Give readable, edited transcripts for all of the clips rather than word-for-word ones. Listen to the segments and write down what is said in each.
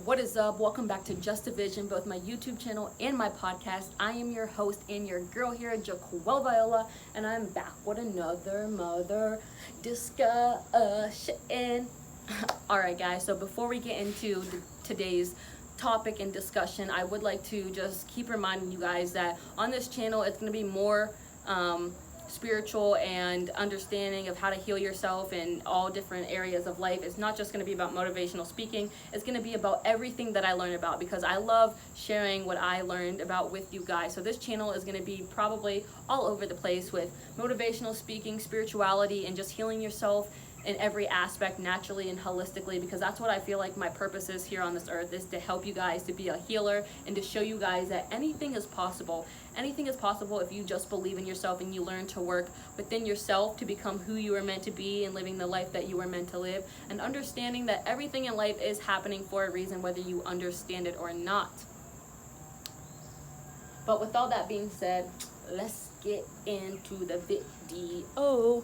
What is up? Welcome back to Just a Vision, both my YouTube channel and my podcast. I am your host and your girl here, Jaquel Viola, and I'm back with another mother discussion. Alright guys, so before we get into today's topic and discussion, I would like to just keep reminding you guys that on this channel it's going to be more spiritual and understanding of how to heal yourself in all different areas of life. It's not just going to be about motivational speaking. It's going to be about everything that I learn about, because I love sharing what I learned about with you guys. So this channel is going to be probably all over the place with motivational speaking, spirituality, and just healing yourself in every aspect, naturally and holistically, because that's what I feel like my purpose is here on this earth, is to help you guys to be a healer and to show you guys that anything is possible. Anything is possible if you just believe in yourself and you learn to work within yourself to become who you are meant to be and living the life that you are meant to live, and understanding that everything in life is happening for a reason, whether you understand it or not. But with all that being said, let's get into the video.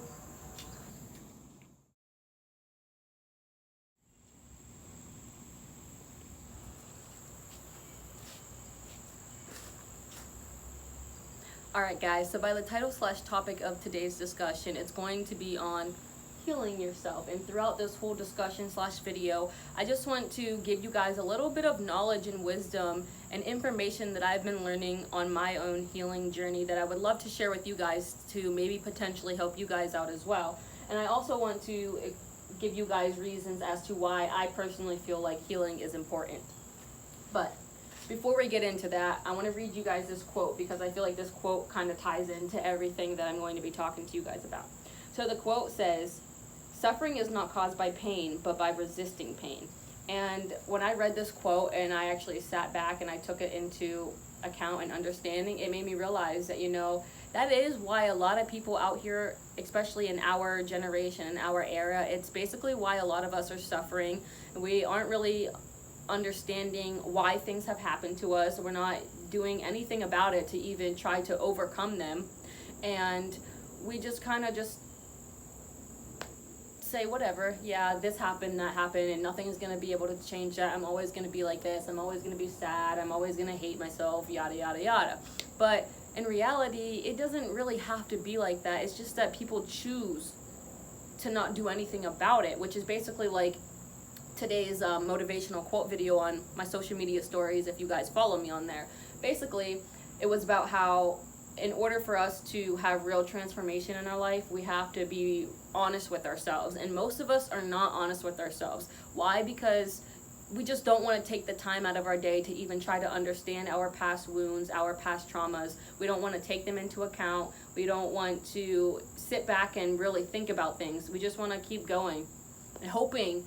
Alright guys, so by the title / topic of today's discussion, it's going to be on healing yourself. And throughout this whole discussion / video, I just want to give you guys a little bit of knowledge and wisdom and information that I've been learning on my own healing journey that I would love to share with you guys to maybe potentially help you guys out as well. And I also want to give you guys reasons as to why I personally feel like healing is important. But before we get into that, I want to read you guys this quote, because I feel like this quote kind of ties into everything that I'm going to be talking to you guys about. So the quote says, "Suffering is not caused by pain, but by resisting pain." And when I read this quote and I actually sat back and I took it into account and understanding, it made me realize that, that is why a lot of people out here, especially in our generation, in our era, it's basically why a lot of us are suffering. We aren't really understanding why things have happened to us. We're not doing anything about it to even try to overcome them, and we just kind of just say whatever, yeah, this happened, that happened, and nothing is going to be able to change that. I'm always going to be like this, I'm always going to be sad, I'm always going to hate myself, yada yada yada. But in reality, it doesn't really have to be like that. It's just that people choose to not do anything about it, which is basically like today's motivational quote video on my social media stories, if you guys follow me on there. Basically, it was about how in order for us to have real transformation in our life, we have to be honest with ourselves. And most of us are not honest with ourselves. Why? Because we just don't want to take the time out of our day to even try to understand our past wounds, our past traumas. We don't want to take them into account. We don't want to sit back and really think about things. We just want to keep going and hoping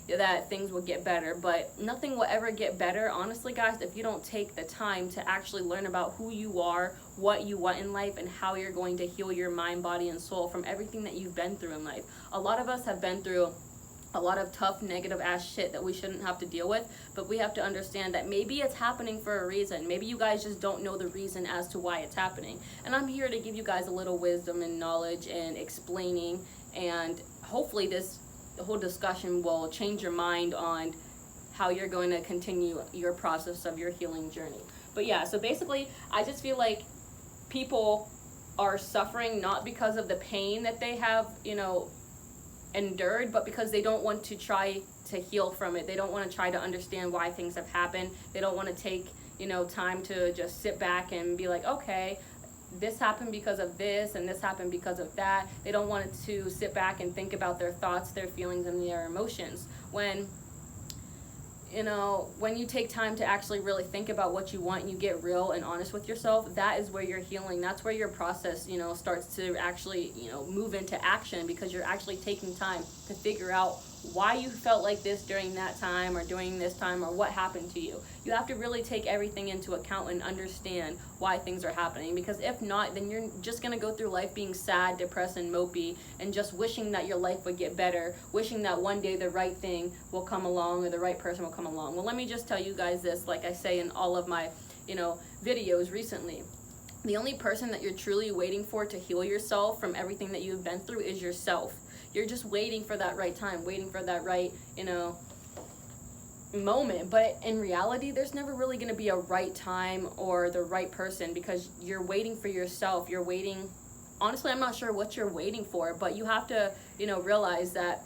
that things will get better. But nothing will ever get better, honestly guys, if you don't take the time to actually learn about who you are, what you want in life, and how you're going to heal your mind, body, and soul from everything that you've been through in life. A lot of us have been through a lot of tough, negative ass shit that we shouldn't have to deal with, but we have to understand that maybe it's happening for a reason. Maybe you guys just don't know the reason as to why it's happening. And I'm here to give you guys a little wisdom and knowledge and explaining, and hopefully this whole discussion will change your mind on how you're going to continue your process of your healing journey. But yeah, so basically, I just feel like people are suffering not because of the pain that they have, endured, but because they don't want to try to heal from it. They don't want to try to understand why things have happened. They don't want to take, time to just sit back and be like, okay, this happened because of this and this happened because of that. They don't want to sit back and think about their thoughts, their feelings, and their emotions. When you take time to actually really think about what you want and you get real and honest with yourself, that is where you're healing. That's where your process, starts to actually, move into action, because you're actually taking time to figure out why you felt like this during that time or during this time, or what happened to you. You have to really take everything into account and understand why things are happening, because if not, then you're just going to go through life being sad, depressed, and mopey, and just wishing that your life would get better, wishing that one day the right thing will come along or the right person will come along. Well, let me just tell you guys this, like I say in all of my, videos recently. The only person that you're truly waiting for to heal yourself from everything that you've been through is yourself. You're just waiting for that right time, waiting for that right, moment, but in reality there's never really going to be a right time or the right person, because you're waiting for yourself. You're waiting, honestly I'm not sure what you're waiting for, but you have to, realize that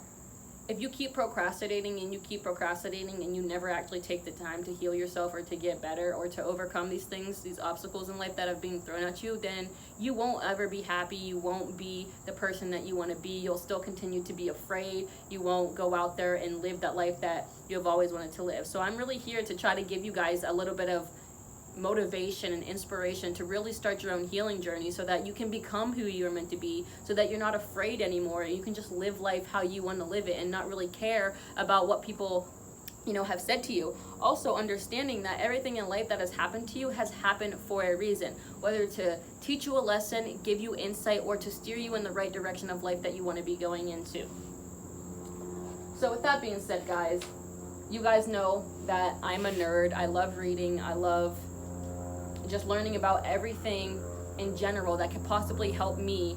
if you keep procrastinating and you keep procrastinating and you never actually take the time to heal yourself or to get better or to overcome these things, these obstacles in life that have been thrown at you, then you won't ever be happy. You won't be the person that you want to be. You'll still continue to be afraid. You won't go out there and live that life that you've always wanted to live. So I'm really here to try to give you guys a little bit of motivation and inspiration to really start your own healing journey, so that you can become who you're meant to be, so that you're not afraid anymore. You can just live life how you want to live it and not really care about what people have said to you. Also understanding that everything in life that has happened to you has happened for a reason, whether to teach you a lesson, give you insight, or to steer you in the right direction of life that you want to be going into. So with that being said, guys, you guys know that I'm a nerd. I love reading. I love just learning about everything in general that could possibly help me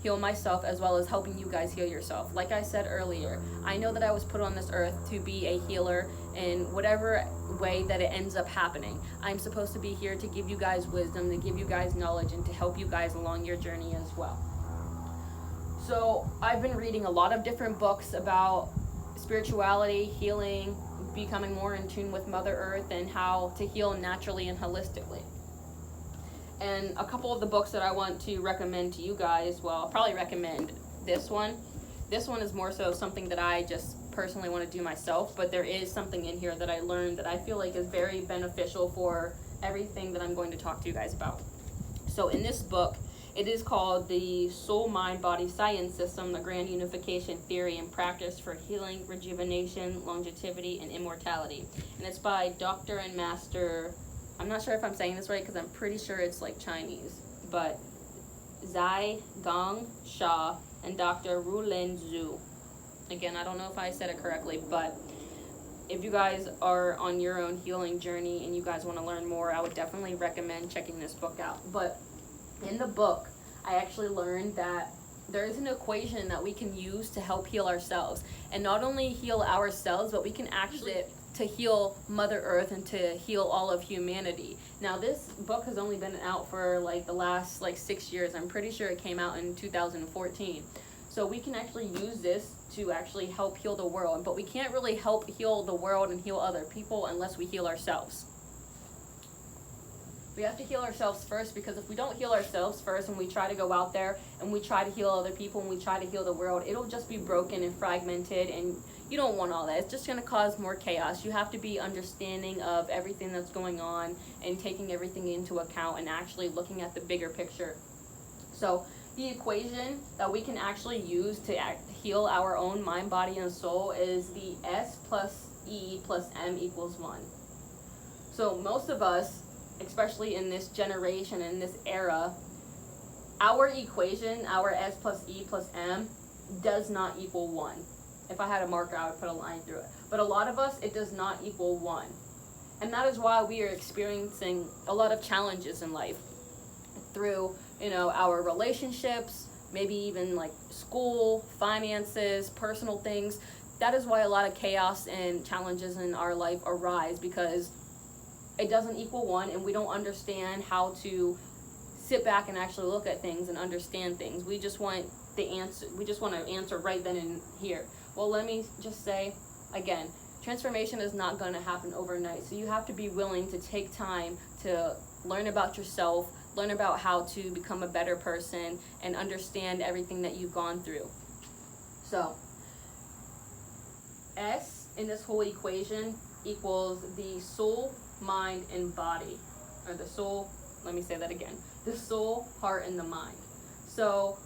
heal myself, as well as helping you guys heal yourself. Like I said earlier, I know that I was put on this earth to be a healer in whatever way that it ends up happening. I'm supposed to be here to give you guys wisdom, to give you guys knowledge, and to help you guys along your journey as well. So I've been reading a lot of different books about spirituality, healing, becoming more in tune with Mother Earth, and how to heal naturally and holistically. And a couple of the books that I want to recommend to you guys, well, I'll probably recommend this one. This one is more so something that I just personally want to do myself, but there is something in here that I learned that I feel like is very beneficial for everything that I'm going to talk to you guys about. So in this book, it is called The Soul, Mind, Body, Science System, the Grand Unification Theory and Practice for Healing, Rejuvenation, Longevity, and Immortality. And it's by Dr. and Master, I'm not sure if I'm saying this right because I'm pretty sure it's like Chinese, but Zai Gong Sha and Dr. Rulin Zhu. Again, I don't know if I said it correctly, but if you guys are on your own healing journey and you guys want to learn more, I would definitely recommend checking this book out. But in the book, I actually learned that there is an equation that we can use to help heal ourselves. And not only heal ourselves, but we can actually to heal Mother Earth and to heal all of humanity. Now, this book has only been out for like the last 6 years. I'm pretty sure it came out in 2014. So we can actually use this to actually help heal the world. But we can't really help heal the world and heal other people unless we heal ourselves. We have to heal ourselves first, because if we don't heal ourselves first and we try to go out there and we try to heal other people and we try to heal the world, it'll just be broken and fragmented, and you don't want all that. It's just going to cause more chaos. You have to be understanding of everything that's going on and taking everything into account and actually looking at the bigger picture. So the equation that we can actually use to heal our own mind, body, and soul is the S+E+M equals 1. So most of us, especially in this generation, in this era, our equation, our S+E+M, does not equal 1. If I had a marker, I would put a line through it. But a lot of us, it does not equal 1. And that is why we are experiencing a lot of challenges in life through, our relationships, maybe even like school, finances, personal things. That is why a lot of chaos and challenges in our life arise, because it doesn't equal 1, and we don't understand how to sit back and actually look at things and understand things. We just want the answer. We just want to answer right then and here. Well, let me just say again, transformation is not going to happen overnight. So you have to be willing to take time to learn about yourself, learn about how to become a better person, and understand everything that you've gone through. So S in this whole equation equals the soul, mind, and body, or the soul, let me say that again, the soul, heart, and the mind. So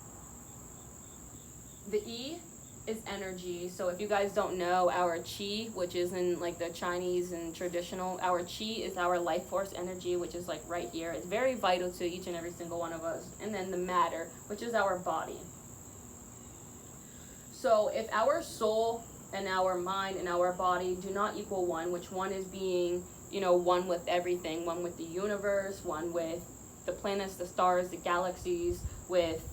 the E is energy. So if you guys don't know, our chi, which is in like the Chinese and traditional, our chi is our life force energy, which is like right here. It's very vital to each and every single one of us. And then the matter, which is our body. So if our soul and our mind and our body do not equal 1, which 1 is being, one with everything, one with the universe, one with the planets, the stars, the galaxies, with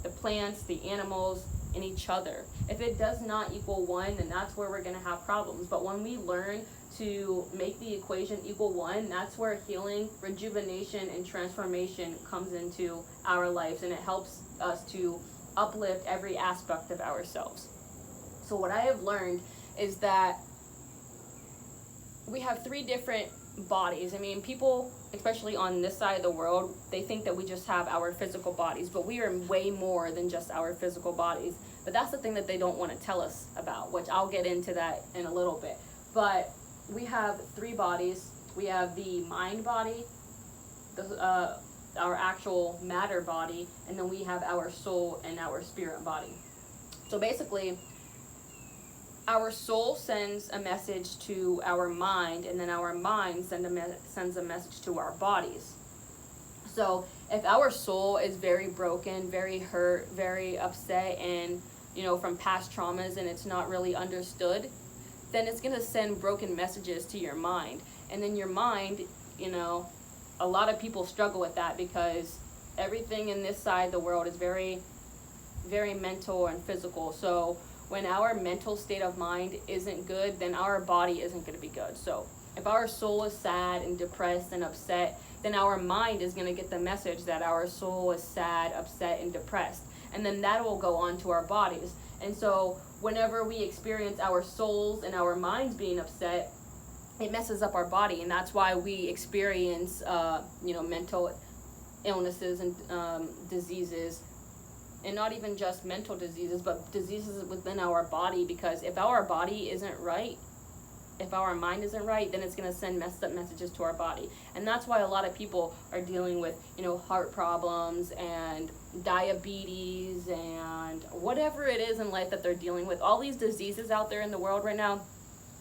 the plants, the animals, in each other. If it does not equal 1, then that's where we're going to have problems. But when we learn to make the equation equal 1, that's where healing, rejuvenation, and transformation comes into our lives, and it helps us to uplift every aspect of ourselves. So what I have learned is that we have 3 different bodies. I mean, people, especially on this side of the world, they think that we just have our physical bodies, but we are way more than just our physical bodies. But that's the thing that they don't want to tell us about, which I'll get into that in a little bit. But we have 3 bodies. We have the mind body, our actual matter body, and then we have our soul and our spirit body. So basically, our soul sends a message to our mind, and then our mind sends a message to our bodies. So if our soul is very broken, very hurt, very upset, and from past traumas, and it's not really understood, then it's going to send broken messages to your mind. And then your mind, a lot of people struggle with that, because everything in this side of the world is very, very mental and physical. So when our mental state of mind isn't good, then our body isn't going to be good. So if our soul is sad and depressed and upset, then our mind is going to get the message that our soul is sad, upset, and depressed. And then that will go on to our bodies. And so whenever we experience our souls and our minds being upset, it messes up our body. And that's why we experience, mental illnesses and diseases. And not even just mental diseases, but diseases within our body. Because if our body isn't right, if our mind isn't right, then it's going to send messed up messages to our body. And that's why a lot of people are dealing with, heart problems and diabetes and whatever it is in life that they're dealing with. All these diseases out there in the world right now,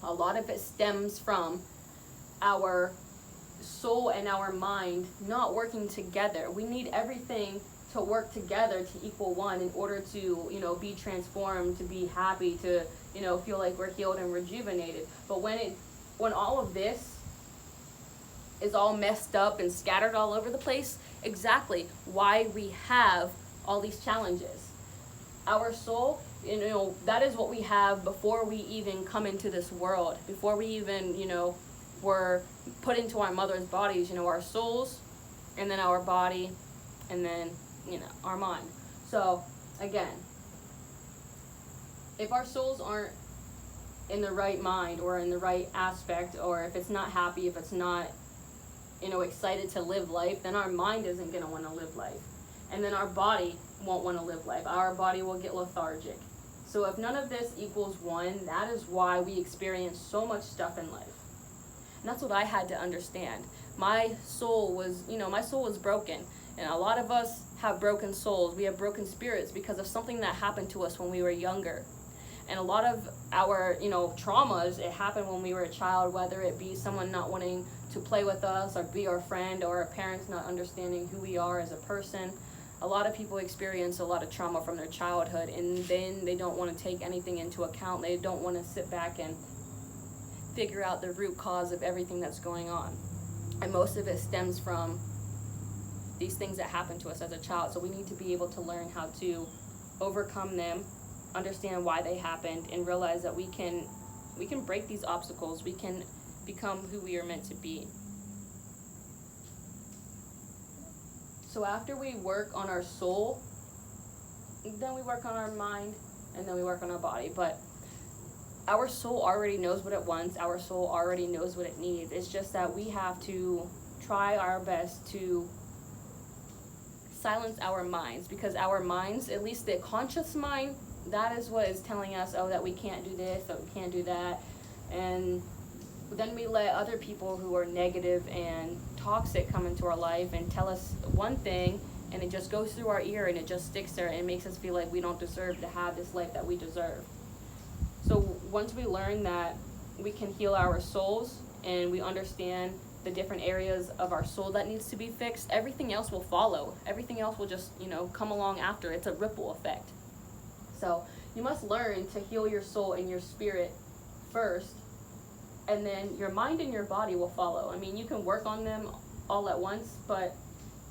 a lot of it stems from our soul and our mind not working together. We need everything to work together to equal 1 in order to, be transformed, to be happy, to, feel like we're healed and rejuvenated. But when all of this is all messed up and scattered all over the place, exactly why we have all these challenges. Our soul, that is what we have before we even come into this world, before we even, were put into our mother's bodies, our souls, and then our body, and then our mind. So again, if our souls aren't in the right mind or in the right aspect, or if it's not happy, if it's not excited to live life, then our mind isn't going to want to live life, and then our body won't want to live life. Our body will get lethargic. So if none of this equals 1, that is why we experience so much stuff in life. And that's what I had to understand. My soul was broken. And a lot of us have broken souls. We have broken spirits because of something that happened to us when we were younger. And a lot of our, traumas, it happened when we were a child, whether it be someone not wanting to play with us or be our friend, or our parents not understanding who we are as a person. A lot of people experience a lot of trauma from their childhood, and then they don't want to take anything into account. They don't want to sit back and figure out the root cause of everything that's going on. And most of it stems from these things that happen to us as a child. So we need to be able to learn how to overcome them, understand why they happened, and realize that we can break these obstacles. We can become who we are meant to be. So after we work on our soul, then we work on our mind, and then we work on our body. But our soul already knows what it wants. Our soul already knows what it needs. It's just that we have to try our best to silence our minds, because our minds, at least the conscious mind, that is what is telling us, that we can't do this, that we can't do that. And then we let other people who are negative and toxic come into our life and tell us one thing, and it just goes through our ear and it just sticks there and makes us feel like we don't deserve to have this life that we deserve. So once we learn that we can heal our souls and we understand the different areas of our soul that needs to be fixed, everything else will follow. Everything else will just, come along after. It's a ripple effect. So you must learn to heal your soul and your spirit first, and then your mind and your body will follow. I mean, you can work on them all at once, but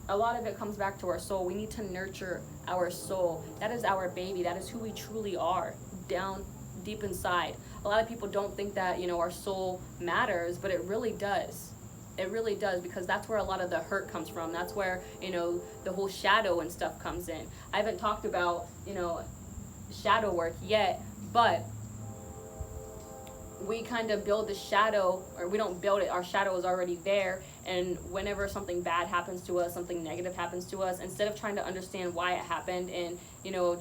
a lot of it comes back to our soul. We need to nurture our soul. That is our baby. That is who we truly are down deep inside. A lot of people don't think that, our soul matters, but it really does. It really does, because that's where a lot of the hurt comes from. That's where, the whole shadow and stuff comes in. I haven't talked about, shadow work yet, but we kind of build the shadow, or we don't build it, our shadow is already there. And whenever something bad happens to us, something negative happens to us, instead of trying to understand why it happened and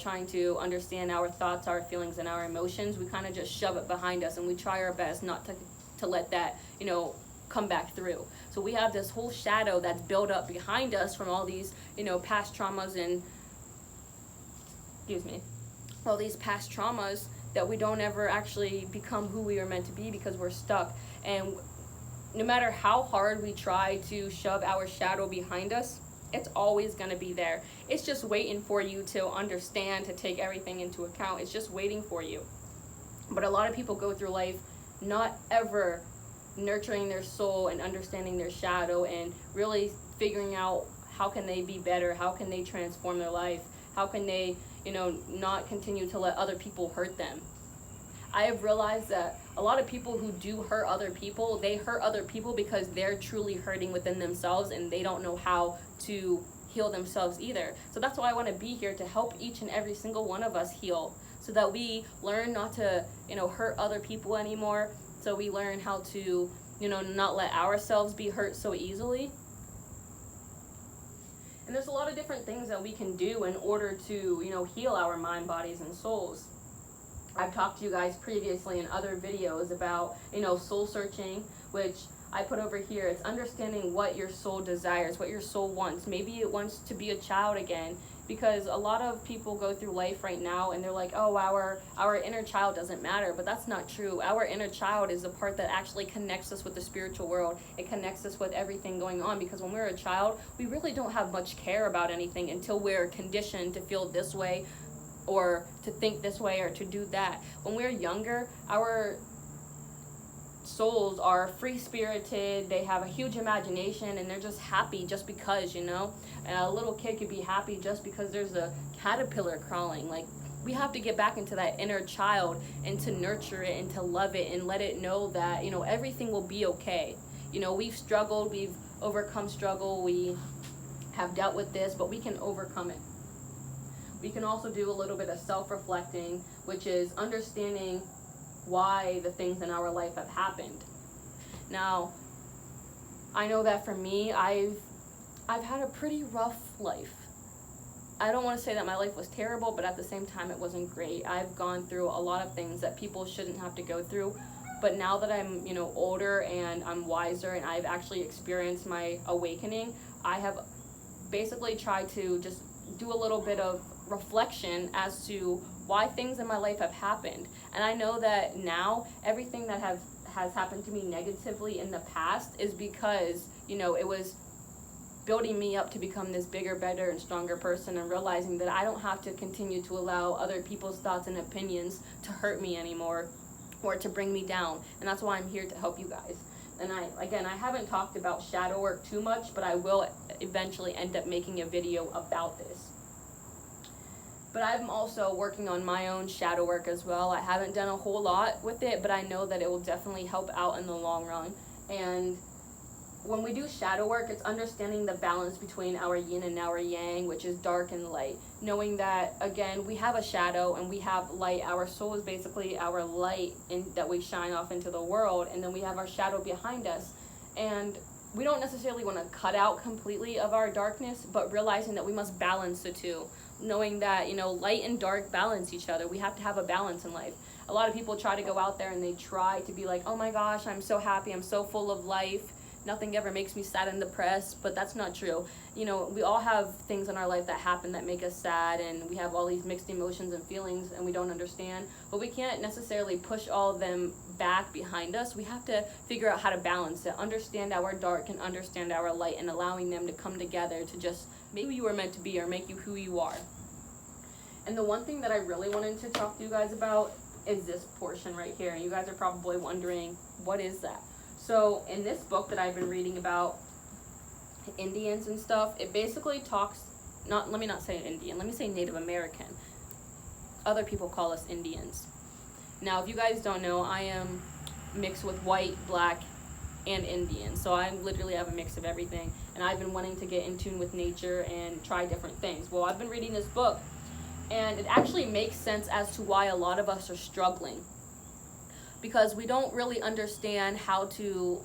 trying to understand our thoughts, our feelings, and our emotions, we kind of just shove it behind us, and we try our best not to let that come back through. So we have this whole shadow that's built up behind us from all these past traumas and all these past traumas, that we don't ever actually become who we are meant to be, because we're stuck. And no matter how hard we try to shove our shadow behind us, it's always going to be there. It's just waiting for you to understand, to take everything into account. It's just waiting for you. But a lot of people go through life not ever nurturing their soul and understanding their shadow and really figuring out how can they be better, how can they transform their life, how can they not continue to let other people hurt them. I have realized that a lot of people who do hurt other people, they hurt other people because they're truly hurting within themselves, and they don't know how to heal themselves either. So that's why I want to be here, to help each and every single one of us heal, so that we learn not to hurt other people anymore. So we learn how to not let ourselves be hurt so easily. And there's a lot of different things that we can do in order to, heal our mind, bodies, and souls. I've talked to you guys previously in other videos about, soul searching, which I put over here. It's understanding what your soul desires, what your soul wants. Maybe it wants to be a child again, because a lot of people go through life right now and they're like, oh, our inner child doesn't matter. But that's not true. Our inner child is the part that actually connects us with the spiritual world. It connects us with everything going on, because when we're a child, we really don't have much care about anything until we're conditioned to feel this way, or to think this way, or to do that. When we're younger, our souls are free-spirited, they have a huge imagination, and they're just happy just because, And a little kid could be happy just because there's a caterpillar crawling. Like, we have to get back into that inner child and to nurture it and to love it and let it know that, everything will be okay. We've struggled, we've overcome struggle, we have dealt with this, but we can overcome it. We can also do a little bit of self-reflecting, which is understanding why the things in our life have happened. Now, I know that for me, I've had a pretty rough life. I don't want to say that my life was terrible, but at the same time, it wasn't great. I've gone through a lot of things that people shouldn't have to go through. But now that I'm, older and I'm wiser and I've actually experienced my awakening, I have basically tried to just do a little bit of reflection as to why things in my life have happened. And I know that now everything that has happened to me negatively in the past is because, it was building me up to become this bigger, better, and stronger person, and realizing that I don't have to continue to allow other people's thoughts and opinions to hurt me anymore or to bring me down. And that's why I'm here to help you guys. And I haven't talked about shadow work too much, but I will eventually end up making a video about this. But I'm also working on my own shadow work as well. I haven't done a whole lot with it, but I know that it will definitely help out in the long run. And when we do shadow work, it's understanding the balance between our yin and our yang, which is dark and light. Knowing that, again, we have a shadow and we have light. Our soul is basically our light that we shine off into the world, and then we have our shadow behind us. And we don't necessarily want to cut out completely of our darkness, but realizing that we must balance the two. Knowing that, light and dark balance each other. We have to have a balance in life. A lot of people try to go out there and they try to be like, oh my gosh, I'm so happy, I'm so full of life, nothing ever makes me sad and depressed. But that's not true. We all have things in our life that happen that make us sad, and we have all these mixed emotions and feelings, and we don't understand. But we can't necessarily push all of them back behind us. We have to figure out how to balance it, understand our dark and understand our light, and allowing them to come together to just make who you were meant to be, or make you who you are. And the one thing that I really wanted to talk to you guys about is this portion right here. And you guys are probably wondering, what is that? So in this book that I've been reading about, Indians and stuff, it basically talks, let me not say Indian, let me say Native American. Other people call us Indians. Now, if you guys don't know, I am mixed with white, black, and Indian. So I literally have a mix of everything. And I've been wanting to get in tune with nature and try different things. Well, I've been reading this book, and it actually makes sense as to why a lot of us are struggling. Because we don't really understand how to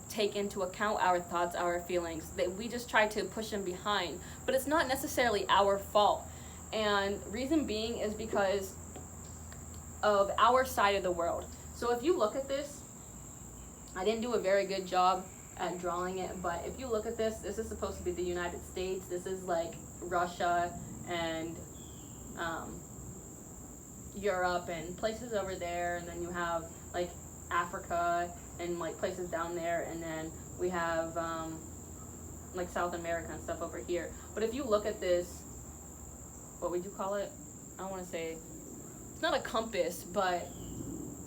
take into account our thoughts, our feelings. That we just try to push them behind. But it's not necessarily our fault. And reason being is because of our side of the world. So if you look at this, I didn't do a very good job at drawing it, but if you look at this, this is supposed to be the United States. This is like Russia and Europe and places over there, and then you have like Africa and like places down there, and then we have like South America and stuff over here. But if you look at this, what would you call it? I don't want to say, it's not a compass, but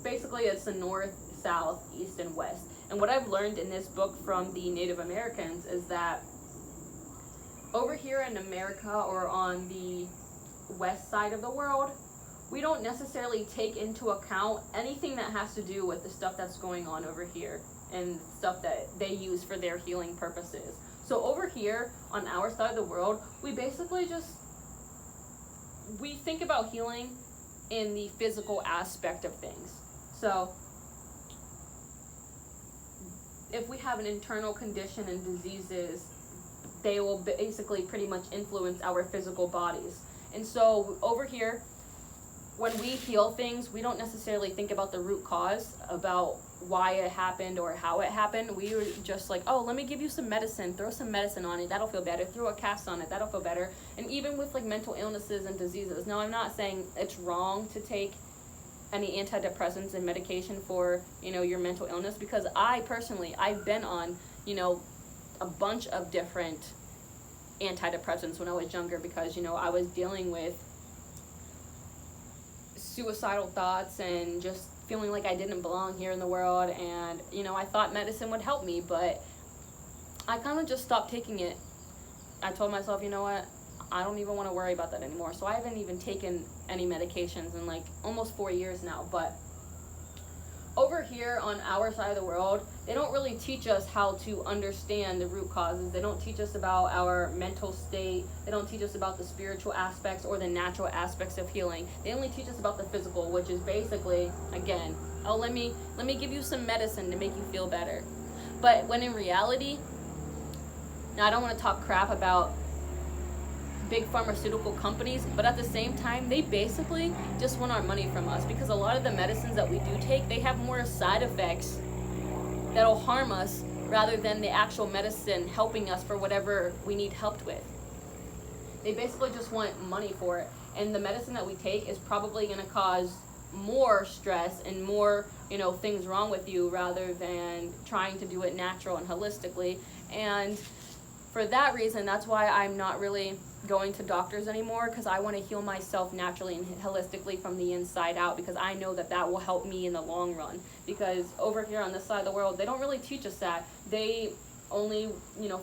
basically it's the north, south, east, and west. And what I've learned in this book from the Native Americans is that over here in America, or on the west side of the world, we don't necessarily take into account anything that has to do with the stuff that's going on over here and stuff that they use for their healing purposes. So over here on our side of the world, we basically we think about healing in the physical aspect of things. So if we have an internal condition and diseases, they will basically pretty much influence our physical bodies. And so over here, when we heal things, we don't necessarily think about the root cause, about why it happened or how it happened. We were just like, oh, let me give you some medicine, throw some medicine on it, that'll feel better, throw a cast on it, that'll feel better. And even with like mental illnesses and diseases, now I'm not saying it's wrong to take any antidepressants and medication for, your mental illness, because I personally, I've been on, a bunch of different antidepressants when I was younger, because, I was dealing with suicidal thoughts and just feeling like I didn't belong here in the world, and I thought medicine would help me, but I kind of just stopped taking it. I told myself, you know what, I don't even want to worry about that anymore. So I haven't even taken any medications in like almost 4 years now. But over here on our side of the world, they don't really teach us how to understand the root causes. They don't teach us about our mental state. They don't teach us about the spiritual aspects or the natural aspects of healing. They only teach us about the physical, which is basically, again, oh, let me give you some medicine to make you feel better. But when in reality, now I don't want to talk crap about big pharmaceutical companies, but at the same time, they basically just want our money from us, because a lot of the medicines that we do take, they have more side effects that'll harm us rather than the actual medicine helping us for whatever we need helped with. They basically just want money for it, and the medicine that we take is probably going to cause more stress and more, things wrong with you, rather than trying to do it natural and holistically. And for that reason, that's why I'm not really going to doctors anymore, because I want to heal myself naturally and holistically from the inside out, because I know that will help me in the long run. Because over here on this side of the world, they don't really teach us that. They only,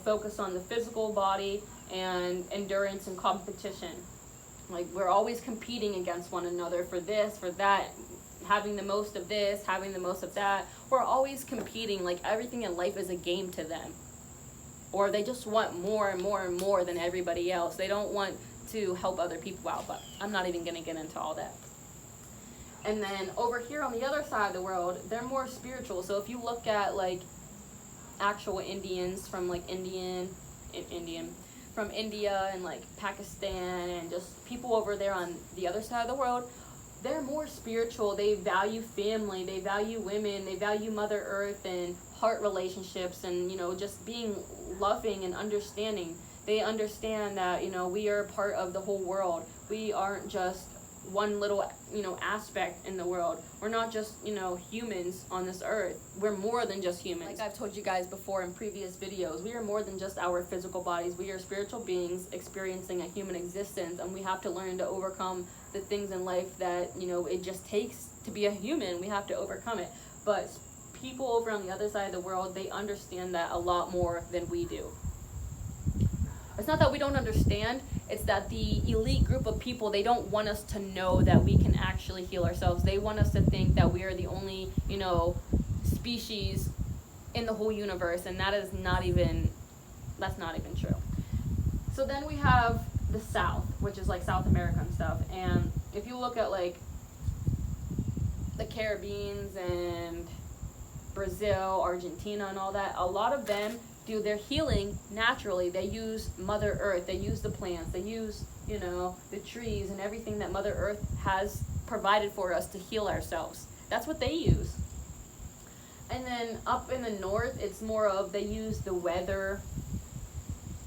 focus on the physical body and endurance and competition. Like, we're always competing against one another for this, for that, having the most of this, having the most of that. We're always competing. Like, everything in life is a game to them. Or they just want more and more and more than everybody else. They don't want to help other people out, but I'm not even going to get into all that. And then over here on the other side of the world, they're more spiritual. So if you look at like actual Indians from like from India and like Pakistan, and just people over there on the other side of the world, they're more spiritual. They value family, they value women, they value Mother Earth and heart relationships, and just being loving and understanding. They understand that we are part of the whole world. We aren't just one little aspect in the world. We're not just humans on this earth. We're more than just humans. Like I've told you guys before in previous videos, we are more than just our physical bodies. We are spiritual beings experiencing a human existence, and we have to learn to overcome the things in life that it just takes to be a human. We have to overcome it. But people over on the other side of the world, they understand that a lot more than we do. it's not that we don't understand, it's that the elite group of people, they don't want us to know that we can actually heal ourselves. They want us to think that we are the only, species in the whole universe, and that's not even true. So then we have the South, which is like South America and stuff, and if you look at like the Caribbeans and Brazil, Argentina, and all that, a lot of them do their healing naturally. They use Mother Earth, they use the plants, they use, the trees and everything that Mother Earth has provided for us to heal ourselves. That's what they use. And then up in the north, it's more of they use the weather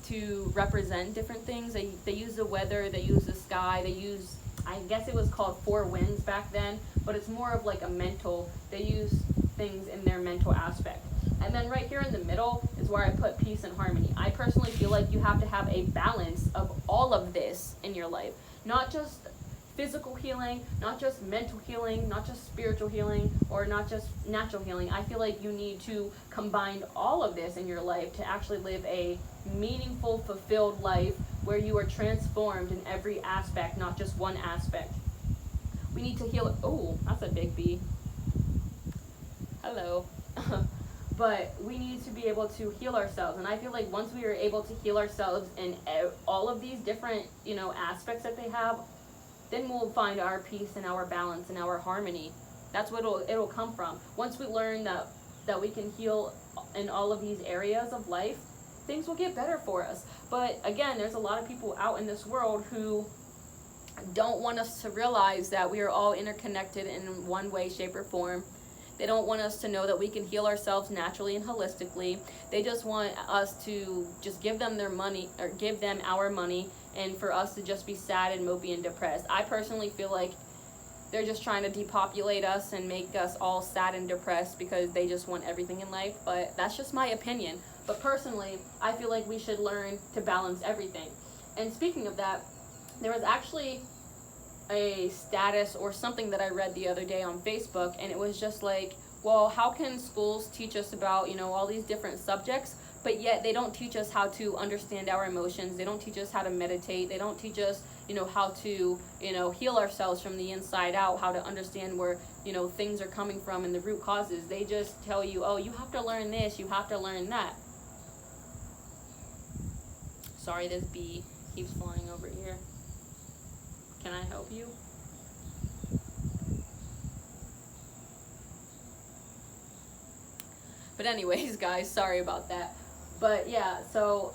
to represent different things. They use the weather, they use the sky, they use, I guess it was called four winds back then, but it's more of like a mental, they use things in their mental aspect. And then right here in the middle is where I put peace and harmony. I personally feel like you have to have a balance of all of this in your life. Not just physical healing, not just mental healing, not just spiritual healing, or not just natural healing. I feel like you need to combine all of this in your life to actually live a meaningful, fulfilled life where you are transformed in every aspect, not just one aspect. We need to heal. Oh, that's a big bee. Hello. But we need to be able to heal ourselves. And I feel like once we are able to heal ourselves in all of these different, aspects that they have, then we'll find our peace and our balance and our harmony. That's what it'll come from. Once we learn that we can heal in all of these areas of life, things will get better for us. But again, there's a lot of people out in this world who don't want us to realize that we are all interconnected in one way, shape, or form. They don't want us to know that we can heal ourselves naturally and holistically. They just want us to just give them their money, or give them our money, and for us to just be sad and mopey and depressed. I personally feel like they're just trying to depopulate us and make us all sad and depressed because they just want everything in life. But that's just my opinion. But personally, I feel like we should learn to balance everything. And speaking of that, there was actually a status or something that I read the other day on Facebook, and it was just like, well, how can schools teach us about, all these different subjects, but yet they don't teach us how to understand our emotions, they don't teach us how to meditate, they don't teach us, how to, heal ourselves from the inside out, how to understand where, things are coming from and the root causes. They just tell you, oh, you have to learn this, you have to learn that. Sorry, this bee keeps flying over here. Can I help you? But anyways, guys, sorry about that. But yeah, so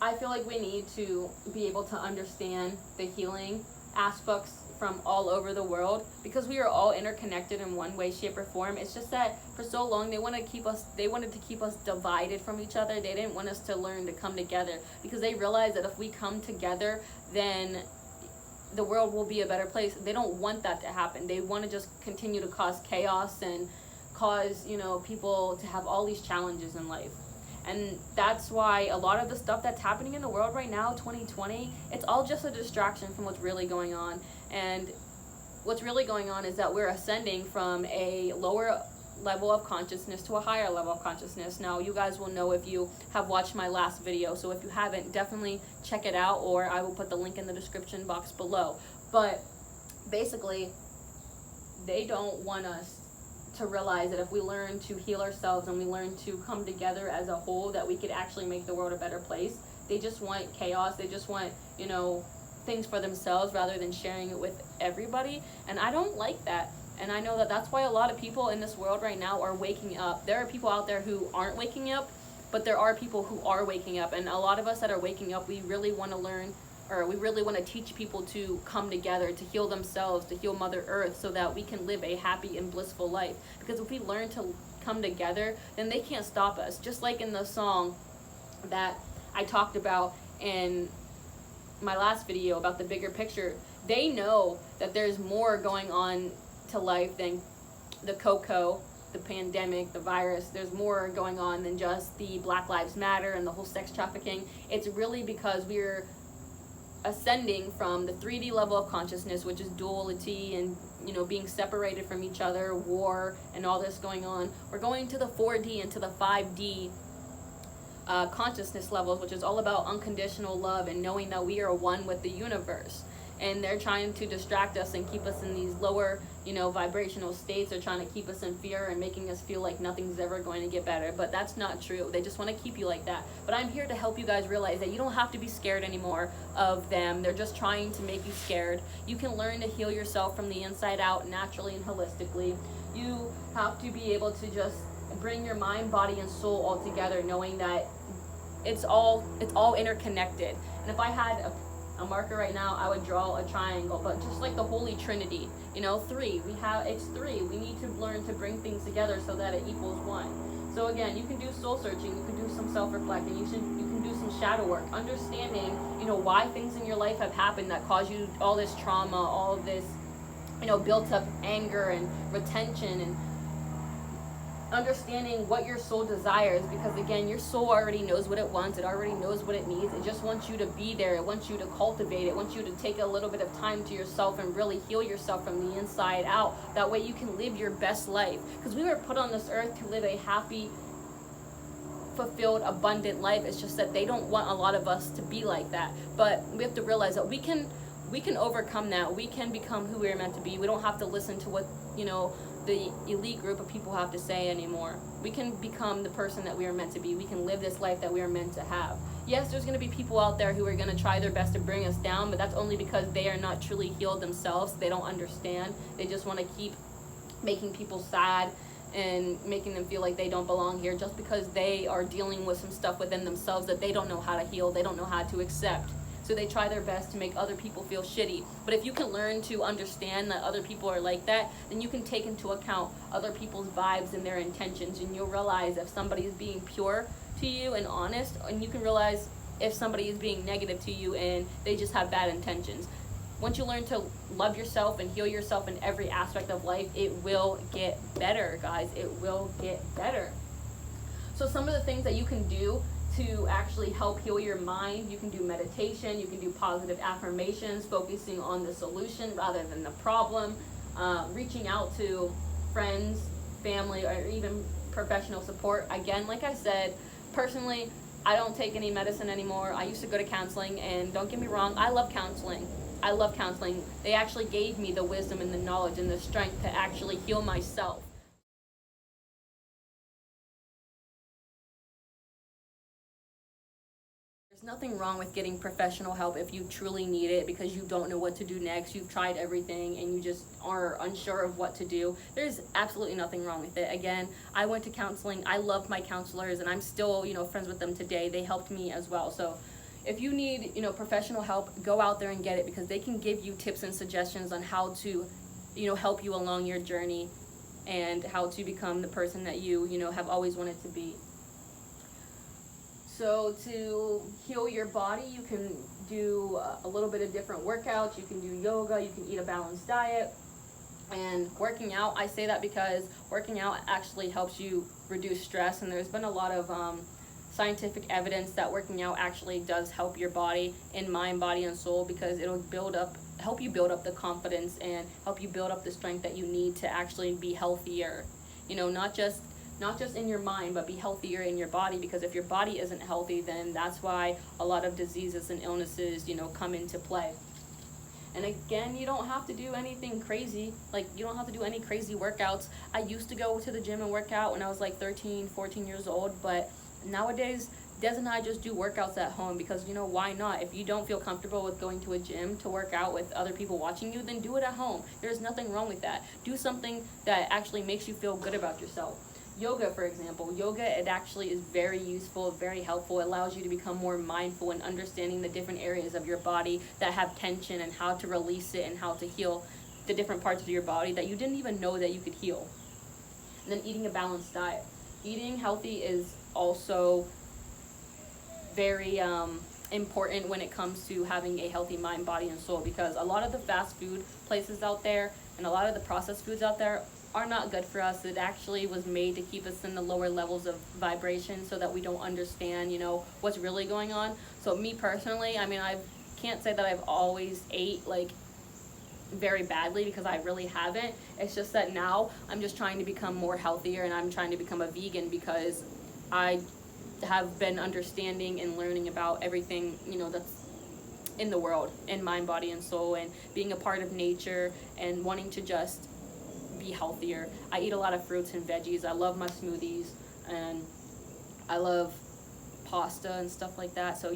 I feel like we need to be able to understand the healing aspects from all over the world, because we are all interconnected in one way, shape, or form. It's just that for so long they wanted to keep us divided from each other. They didn't want us to learn to come together, because they realized that if we come together, then the world will be a better place. They don't want that to happen. They want to just continue to cause chaos and cause, people to have all these challenges in life. And that's why a lot of the stuff that's happening in the world right now, 2020, it's all just a distraction from what's really going on. And what's really going on is that we're ascending from a lower level of consciousness to a higher level of consciousness. Now, you guys will know if you have watched my last video, so if you haven't, definitely check it out, or I will put the link in the description box below. But basically, they don't want us to realize that if we learn to heal ourselves and we learn to come together as a whole, that we could actually make the world a better place. They just want chaos. They just want, things for themselves rather than sharing it with everybody. And I don't like that. And I know that that's why a lot of people in this world right now are waking up. There are people out there who aren't waking up, but there are people who are waking up. And a lot of us that are waking up, we really want to learn, or we really want to teach people to come together, to heal themselves, to heal Mother Earth, so that we can live a happy and blissful life. Because if we learn to come together, then they can't stop us. Just like in the song that I talked about in my last video about the bigger picture, they know that there's more going on to life than the cocoa, the pandemic, the virus. There's more going on than just the Black Lives Matter and the whole sex trafficking. It's really because we're ascending from the 3D level of consciousness, which is duality and being separated from each other, war and all this going on. We're going to the 4D and to the 5D consciousness levels, which is all about unconditional love and knowing that we are one with the universe. And they're trying to distract us and keep us in these lower, vibrational states. They're trying to keep us in fear and making us feel like nothing's ever going to get better. But that's not true. They just want to keep you like that. But I'm here to help you guys realize that you don't have to be scared anymore of them. They're just trying to make you scared. You can learn to heal yourself from the inside out naturally and holistically. You have to be able to just bring your mind, body, and soul all together, knowing that it's all interconnected. And if I had a marker right now, I would draw a triangle, but just like the Holy Trinity, three. It's three. We need to learn to bring things together so that it equals one. So again, you can do soul searching, you can do some self-reflecting, you can do some shadow work, understanding, why things in your life have happened that cause you all this trauma, all of this, built up anger and retention, and understanding what your soul desires, because again, your soul already knows what it wants, it already knows what it needs. It just wants you to be there, it wants you to cultivate it, wants you to take a little bit of time to yourself and really heal yourself from the inside out. That way you can live your best life, because we were put on this earth to live a happy, fulfilled, abundant life. It's just that they don't want a lot of us to be like that. But we have to realize that we can overcome that. We can become who we are meant to be. We don't have to listen to what the elite group of people have to say anymore. We can become the person that we are meant to be. We can live this life that we are meant to have. Yes, there's going to be people out there who are going to try their best to bring us down, but that's only because they are not truly healed themselves. They don't understand. They just want to keep making people sad and making them feel like they don't belong here, just because they are dealing with some stuff within themselves that they don't know how to heal, they don't know how to accept. So they try their best to make other people feel shitty. But if you can learn to understand that other people are like that, then you can take into account other people's vibes and their intentions, and you'll realize if somebody is being pure to you and honest, and you can realize if somebody is being negative to you and they just have bad intentions. Once you learn to love yourself and heal yourself in every aspect of life, it will get better, guys. It will get better. So some of the things that you can do to actually help heal your mind: you can do meditation, you can do positive affirmations, focusing on the solution rather than the problem, reaching out to friends, family, or even professional support. Again, like I said, personally, I don't take any medicine anymore. I used to go to counseling, and don't get me wrong, I love counseling. I love counseling. They actually gave me the wisdom and the knowledge and the strength to actually heal myself. There's nothing wrong with getting professional help if you truly need it, because you don't know what to do next. You've tried everything and you just are unsure of what to do. There's absolutely nothing wrong with it. Again, I went to counseling. I love my counselors, and I'm still, friends with them today. They helped me as well. So if you need, professional help, go out there and get it, because they can give you tips and suggestions on how to, help you along your journey and how to become the person that you, have always wanted to be. So to heal your body, you can do a little bit of different workouts. You can do yoga, you can eat a balanced diet. And working out, I say that because working out actually helps you reduce stress, and there's been a lot of scientific evidence that working out actually does help your body in mind, body, and soul, because it'll help you build up the confidence and help you build up the strength that you need to actually be healthier. Not just in your mind, but be healthier in your body, because if your body isn't healthy, then that's why a lot of diseases and illnesses, come into play. And again, you don't have to do anything crazy. Like, you don't have to do any crazy workouts. I used to go to the gym and work out when I was like 13, 14 years old, but nowadays, Des and I just do workouts at home, because, why not? If you don't feel comfortable with going to a gym to work out with other people watching you, then do it at home. There's nothing wrong with that. Do something that actually makes you feel good about yourself. Yoga, for example. Yoga, it actually is very useful, very helpful. It allows you to become more mindful and understanding the different areas of your body that have tension, and how to release it, and how to heal the different parts of your body that you didn't even know that you could heal. And then eating a balanced diet. Eating healthy is also very important when it comes to having a healthy mind, body, and soul, because a lot of the fast food places out there and a lot of the processed foods out there are not good for us. It actually was made to keep us in the lower levels of vibration so that we don't understand, what's really going on. So me personally, I can't say that I've always ate like very badly, because I really haven't. It's just that now I'm just trying to become more healthier, and I'm trying to become a vegan because I have been understanding and learning about everything, you know, that's in the world, in mind, body, and soul, and being a part of nature and wanting to just be healthier. I eat a lot of fruits and veggies. I love my smoothies, and I love pasta and stuff like that. So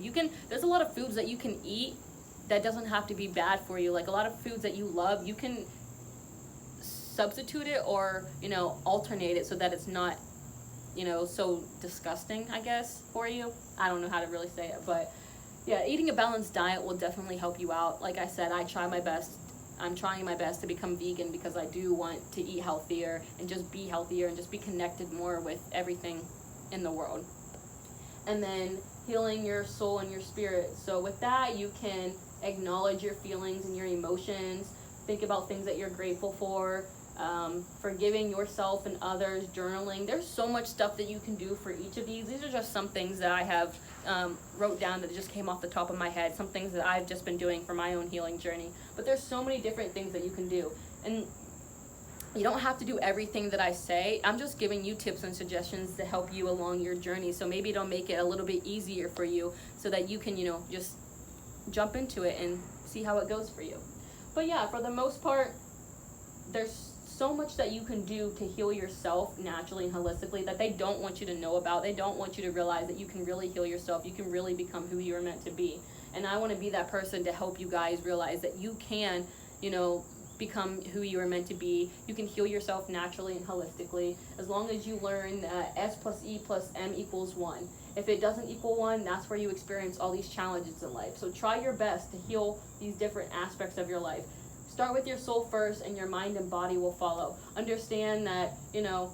there's a lot of foods that you can eat that doesn't have to be bad for you. Like a lot of foods that you love, you can substitute it or, you know, alternate it so that it's not, you know, so disgusting, I guess, for you. I don't know how to really say it, but yeah, eating a balanced diet will definitely help you out. Like I said, I'm trying my best to become vegan because I do want to eat healthier and just be healthier and just be connected more with everything in the world. And then healing your soul and your spirit. So with that, you can acknowledge your feelings and your emotions. Think about things that you're grateful for. Forgiving yourself and others, journaling. There's so much stuff that you can do for each of these. These are just some things that I have wrote down that just came off the top of my head. Some things that I've just been doing for my own healing journey. But there's so many different things that you can do. And you don't have to do everything that I say. I'm just giving you tips and suggestions to help you along your journey. So maybe it'll make it a little bit easier for you so that you can, you know, just jump into it and see how it goes for you. But yeah, for the most part, there's so much that you can do to heal yourself naturally and holistically that they don't want you to know about. They don't want you to realize that you can really heal yourself. You can really become who you're meant to be. And I want to be that person to help you guys realize that you can, you know, become who you are meant to be. You can heal yourself naturally and holistically as long as you learn that S+E+M equals 1. If it doesn't equal 1, that's where you experience all these challenges in life. So try your best to heal these different aspects of your life. Start with your soul first, and your mind and body will follow. Understand that, you know,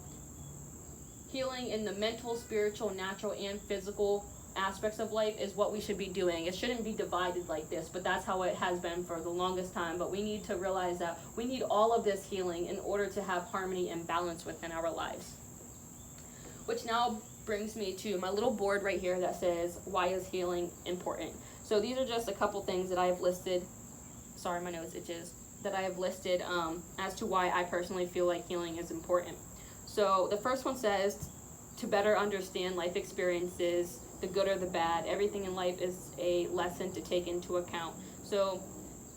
healing in the mental, spiritual, natural, and physical aspects of life is what we should be doing. It shouldn't be divided like this, but that's how it has been for the longest time. But we need to realize that we need all of this healing in order to have harmony and balance within our lives. Which now brings me to my little board right here that says, why is healing important? So these are just a couple things that I have listed. Sorry, my nose itches. That I have listed as to why I personally feel like healing is important. So the first one says to better understand life experiences, the good or the bad. Everything in life is a lesson to take into account. So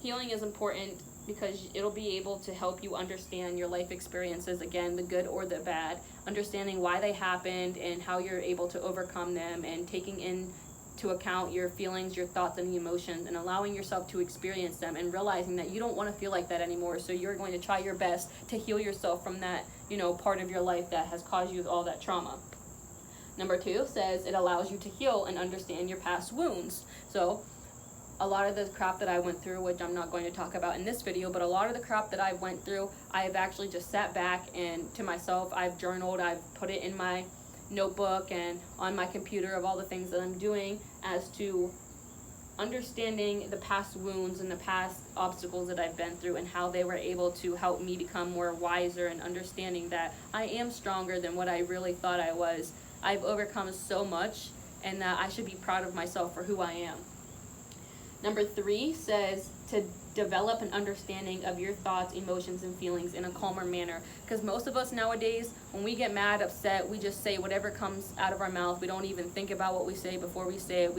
healing is important because it'll be able to help you understand your life experiences, again, the good or the bad, understanding why they happened and how you're able to overcome them, and taking into account your feelings, your thoughts, and emotions, and allowing yourself to experience them and realizing that you don't want to feel like that anymore. So you're going to try your best to heal yourself from that, you know, part of your life that has caused you all that trauma. Number 2 says it allows you to heal and understand your past wounds. So a lot of the crap that I went through, which I'm not going to talk about in this video, but a lot of the crap that I went through, I have actually just sat back and to myself, I've journaled, I've put it in my notebook and on my computer of all the things that I'm doing as to understanding the past wounds and the past obstacles that I've been through and how they were able to help me become more wiser and understanding that I am stronger than what I really thought I was. I've overcome so much, and that I should be proud of myself for who I am. Number 3 says to develop an understanding of your thoughts, emotions, and feelings in a calmer manner. Because most of us nowadays, when we get mad, upset, we just say whatever comes out of our mouth. We don't even think about what we say before we say it.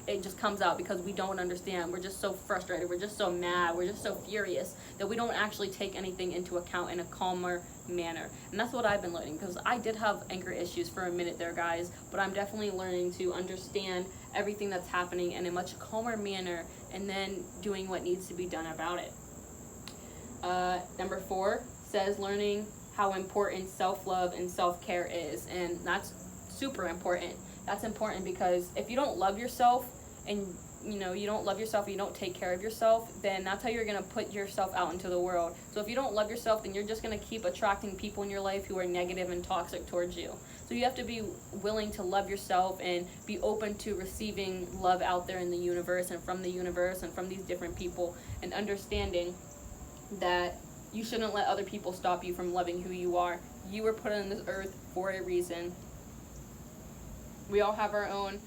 It just comes out because we don't understand. We're just so frustrated. We're just so mad. We're just so furious that we don't actually take anything into account in a calmer manner. And that's what I've been learning, because I did have anger issues for a minute there, guys, but I'm definitely learning to understand everything that's happening in a much calmer manner and then doing what needs to be done about it. Number 4 says learning how important self-love and self-care is, and that's super important. That's important because if you don't love yourself and you don't love yourself and you don't take care of yourself, then that's how you're going to put yourself out into the world. So if you don't love yourself, then you're just going to keep attracting people in your life who are negative and toxic towards you. So you have to be willing to love yourself and be open to receiving love out there in the universe and from these different people, and understanding that you shouldn't let other people stop you from loving who you are. You were put on this earth for a reason. We all have our own,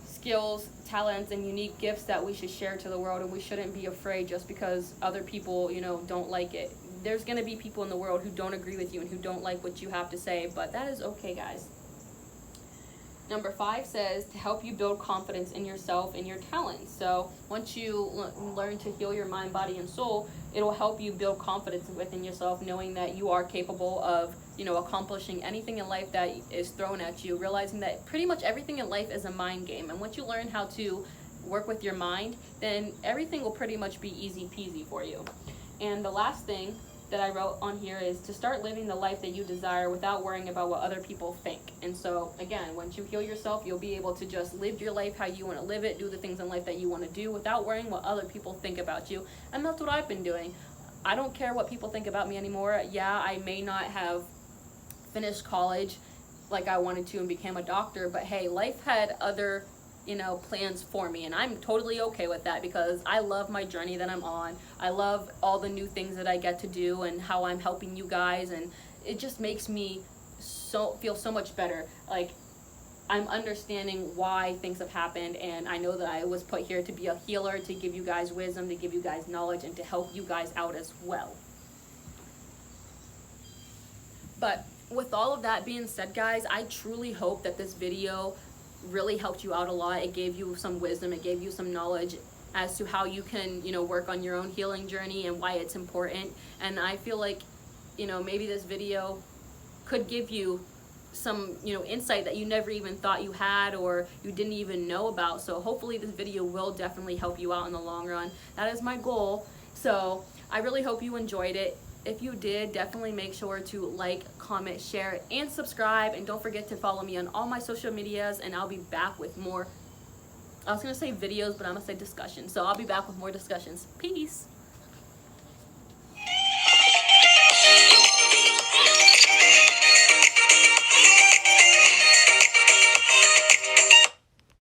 skills, talents, and unique gifts that we should share to the world, and we shouldn't be afraid just because other people, don't like it. There's going to be people in the world who don't agree with you and who don't like what you have to say, but that is okay, guys. Number 5 says to help you build confidence in yourself and your talents. So once you learn to heal your mind, body, and soul, it'll help you build confidence within yourself, knowing that you are capable of, accomplishing anything in life that is thrown at you, realizing that pretty much everything in life is a mind game. And once you learn how to work with your mind, then everything will pretty much be easy peasy for you. And the last thing that I wrote on here is to start living the life that you desire without worrying about what other people think. And so again, once you heal yourself, you'll be able to just live your life how you want to live it, do the things in life that you want to do without worrying what other people think about you. And that's what I've been doing. I don't care what people think about me anymore. Yeah, I may not have finished college like I wanted to and became a doctor, but hey, life had other plans for me, and I'm totally okay with that because I love my journey that I'm on. I love all the new things that I get to do and how I'm helping you guys, and it just makes me feel so much better. Like, I'm understanding why things have happened, and I know that I was put here to be a healer, to give you guys wisdom, to give you guys knowledge, and to help you guys out as well. But with all of that being said, guys, I truly hope that this video really helped you out a lot. It gave you some wisdom, it gave you some knowledge as to how you can, work on your own healing journey and why it's important. And I feel like, maybe this video could give you some, insight that you never even thought you had or you didn't even know about. So hopefully this video will definitely help you out in the long run. That is my goal. So I really hope you enjoyed it. If you did, definitely make sure to like, comment, share, and subscribe. And don't forget to follow me on all my social medias, and I'll be back with more, I was going to say videos, but I'm going to say discussions. So I'll be back with more discussions. Peace.